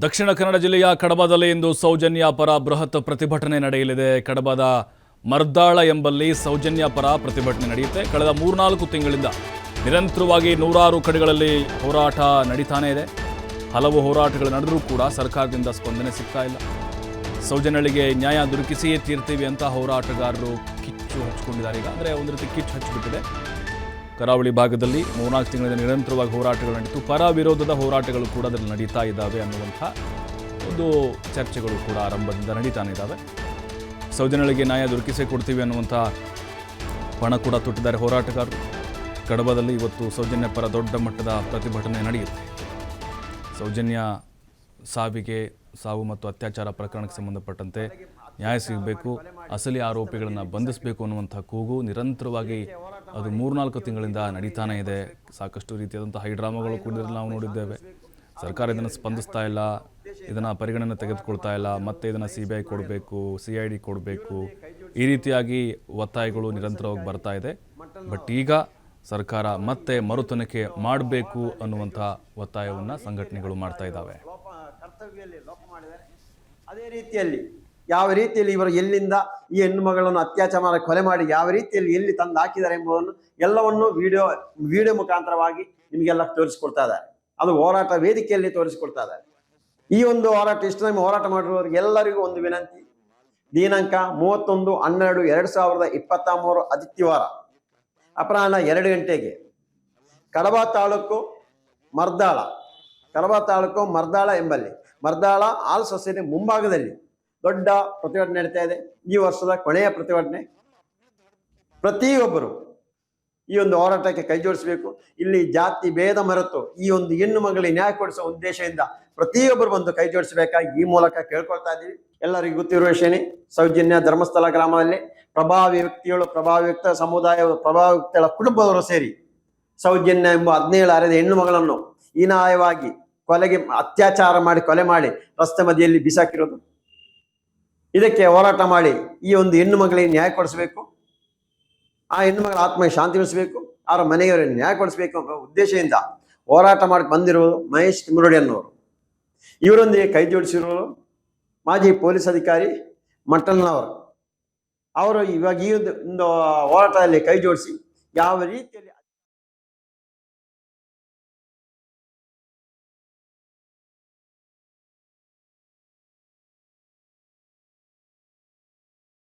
ದಕ್ಷಿಣ ಕನ್ನಡ ಜಿಲ್ಲೆಯ ಕಡಬದಲ್ಲಿ ಇಂದು ಸೌಜನ್ಯ ಪರ ಬೃಹತ್ ಪ್ರತಿಭಟನೆ ನಡೆಯಲಿದೆ. ಕಡಬದ ಮರ್ದಾಳ ಎಂಬಲ್ಲಿ ಸೌಜನ್ಯ ಪರ ಪ್ರತಿಭಟನೆ ನಡೆಯುತ್ತೆ. ಕಳೆದ 3-4 ತಿಂಗಳಿಂದ ನಿರಂತರವಾಗಿ ನೂರಾರು ಕಡೆಗಳಲ್ಲಿ ಹೋರಾಟ ನಡೀತಾನೆ ಇದೆ. ಹಲವು ಹೋರಾಟಗಳು ನಡೆದರೂ ಕೂಡ ಸರ್ಕಾರದಿಂದ ಸ್ಪಂದನೆ ಸಿಗ್ತಾ ಇಲ್ಲ. ಸೌಜನ್ಯಳಿಗೆ ನ್ಯಾಯ ದೊರಕಿಸಿಯೇ ತೀರ್ತೀವಿ ಅಂತ ಹೋರಾಟಗಾರರು ಕಿಚ್ಚು ಹಚ್ಚಿಕೊಂಡಿದ್ದಾರೆ. ಈಗ ಅಂದರೆ ಒಂದು ರೀತಿ ಕಿಚ್ಚು ಹಚ್ಚಿಬಿಟ್ಟಿದೆ. ಕರಾವಳಿ ಭಾಗದಲ್ಲಿ 3-4 ತಿಂಗಳಿಂದ ನಿರಂತರವಾಗಿ ಹೋರಾಟಗಳು ನಡೀತು. ಪರ ವಿರೋಧದ ಹೋರಾಟಗಳು ಕೂಡ ಅದರಲ್ಲಿ ನಡೀತಾ ಇದ್ದಾವೆ ಅನ್ನುವಂಥ ಒಂದು ಚರ್ಚೆಗಳು ಕೂಡ ಆರಂಭದಿಂದ ನಡೀತಾನೆ ಇದ್ದಾವೆ. ಸೌಜನ್ಯಳಿಗೆ ನ್ಯಾಯ ದೊರಕಿಸೇ ಕೊಡ್ತೀವಿ ಅನ್ನುವಂಥ ಪಣ ಕೂಡ ತೊಟ್ಟಿದ್ದಾರೆ ಹೋರಾಟಗಾರರು. ಕಡಬದಲ್ಲಿ ಇವತ್ತು ಸೌಜನ್ಯ ಪರ ದೊಡ್ಡ ಮಟ್ಟದ ಪ್ರತಿಭಟನೆ ನಡೆಯುತ್ತೆ. ಸೌಜನ್ಯ ಸಾವು ಮತ್ತು ಅತ್ಯಾಚಾರ ಪ್ರಕರಣಕ್ಕೆ ಸಂಬಂಧಪಟ್ಟಂತೆ ನ್ಯಾಯ ಸಿಗಬೇಕು, ಅಸಲಿ ಆರೋಪಿಗಳನ್ನು ಬಂಧಿಸಬೇಕು ಅನ್ನುವಂಥ ಕೂಗು ನಿರಂತರವಾಗಿ ಅದು 3-4 ತಿಂಗಳಿಂದ ನಡೀತಾನೆ ಇದೆ. ಸಾಕಷ್ಟು ರೀತಿಯಾದಂಥ ಹೈಡ್ರಾಮಾಗಳು ಕೂಡ ನಾವು ನೋಡಿದ್ದೇವೆ. ಸರ್ಕಾರ ಇದನ್ನು ಸ್ಪಂದಿಸ್ತಾ ಇಲ್ಲ, ಇದನ್ನು ಪರಿಗಣನೆ ತೆಗೆದುಕೊಳ್ತಾ ಇಲ್ಲ. ಮತ್ತೆ ಇದನ್ನು CBI ಕೊಡಬೇಕು, CID ಕೊಡಬೇಕು, ಈ ರೀತಿಯಾಗಿ ಒತ್ತಾಯಗಳು ನಿರಂತರವಾಗಿ ಬರ್ತಾ ಇದೆ. ಬಟ್ ಈಗ ಸರ್ಕಾರ ಮತ್ತೆ ಮರುತನಿಖೆ ಮಾಡಬೇಕು ಅನ್ನುವಂಥ ಒತ್ತಾಯವನ್ನು ಸಂಘಟನೆಗಳು ಮಾಡ್ತಾ ಇದ್ದಾವೆ. ಅದೇ ರೀತಿಯಲ್ಲಿ ಯಾವ ರೀತಿಯಲ್ಲಿ ಇವರು ಎಲ್ಲಿಂದ ಈ ಹೆಣ್ಣು ಮಗಳನ್ನು ಅತ್ಯಾಚಾರ ಕೊಲೆ ಮಾಡಿ ಯಾವ ರೀತಿಯಲ್ಲಿ ಎಲ್ಲಿ ತಂದು ಹಾಕಿದ್ದಾರೆ ಎಂಬುದನ್ನು ಎಲ್ಲವನ್ನು ವಿಡಿಯೋ ಮುಖಾಂತರವಾಗಿ ನಿಮಗೆಲ್ಲ ತೋರಿಸಿಕೊಡ್ತಾ ಇದ್ದಾರೆ. ಅದು ಹೋರಾಟ ವೇದಿಕೆಯಲ್ಲಿ ತೋರಿಸಿಕೊಡ್ತಾ ಇದ್ದಾರೆ. ಈ ಒಂದು ಹೋರಾಟ ಇಷ್ಟು ಟೈಮ್ ಹೋರಾಟ ಮಾಡಿರುವವರಿಗೆ ಎಲ್ಲರಿಗೂ ಒಂದು ವಿನಂತಿ. ದಿನಾಂಕ 31/12/2023 ಆದಿತ್ಯವಾರ ಅಪರಾಹ್ನ 2 ಗಂಟೆಗೆ ಕಡಬ ತಾಲೂಕು ಮರ್ದಾಳ ಎಂಬಲ್ಲಿ ಮರ್ದಾಳ ಆಲ್ ಸೊಸೈಟಿ ಮುಂಭಾಗದಲ್ಲಿ ದೊಡ್ಡ ಪ್ರತಿಭಟನೆ ನಡೀತಾ ಇದೆ. ಈ ವರ್ಷದ ಕೊನೆಯ ಪ್ರತಿಭಟನೆ. ಪ್ರತಿಯೊಬ್ಬರು ಈ ಒಂದು ಹೋರಾಟಕ್ಕೆ ಕೈ ಜೋಡಿಸಬೇಕು. ಇಲ್ಲಿ ಜಾತಿ ಭೇದ ಮರೆತು ಈ ಒಂದು ಹೆಣ್ಣು ಮಗಳಿಗೆ ನ್ಯಾಯ ಕೊಡಿಸುವ ಉದ್ದೇಶದಿಂದ ಪ್ರತಿಯೊಬ್ಬರು ಬಂದು ಕೈ ಜೋಡಿಸಬೇಕಾಗಿ ಈ ಮೂಲಕ ಕೇಳ್ಕೊಳ್ತಾ ಇದ್ದೀವಿ. ಎಲ್ಲರಿಗೂ ಗೊತ್ತಿರುವ ವಿಷಯನೇ, ಸೌಜನ್ಯ ಧರ್ಮಸ್ಥಳ ಗ್ರಾಮದಲ್ಲಿ ಪ್ರಭಾವಿ ವ್ಯಕ್ತ ಸಮುದಾಯದ ಪ್ರಭಾವಿ ವ್ಯಕ್ತಿಗಳ ಕುಟುಂಬದವರು ಸೇರಿ ಸೌಜನ್ಯ ಎಂಬ 17 ಹರೆಯದ ಹೆಣ್ಣು ಮಗಳನ್ನು ಹೀನಾಯವಾಗಿ ಅತ್ಯಾಚಾರ ಮಾಡಿ ಕೊಲೆ ಮಾಡಿ ರಸ್ತೆ ಮಧ್ಯೆಯಲ್ಲಿ ಬಿಸಾಕಿರೋದು. ಇದಕ್ಕೆ ಹೋರಾಟ ಮಾಡಿ ಈ ಒಂದು ಹೆಣ್ಣು ಮಗಳಿಗೆ ನ್ಯಾಯ ಕೊಡಿಸಬೇಕು, ಆ ಹೆಣ್ಣು ಮಗಳ ಆತ್ಮಕ್ಕೆ ಶಾಂತಿ ಉಳಿಸಬೇಕು, ಅವರ ಮನೆಯವರಿಗೆ ನ್ಯಾಯ ಕೊಡಿಸಬೇಕು ಎಂಬ ಉದ್ದೇಶದಿಂದ ಹೋರಾಟ ಮಾಡಿ ಬಂದಿರುವುದು ಮಹೇಶ್ ತಿಮ್ಮರೋಡಿ ಅನ್ನೋರು. ಇವರೊಂದಿಗೆ ಕೈ ಜೋಡಿಸಿರೋರು ಮಾಜಿ ಪೊಲೀಸ್ ಅಧಿಕಾರಿ ಮಟ್ಟಲ್ನವರು. ಅವರು ಇವಾಗ ಈ ಒಂದು ಹೋರಾಟದಲ್ಲಿ ಕೈ ಜೋಡಿಸಿ ಯಾವ ರೀತಿಯಲ್ಲಿ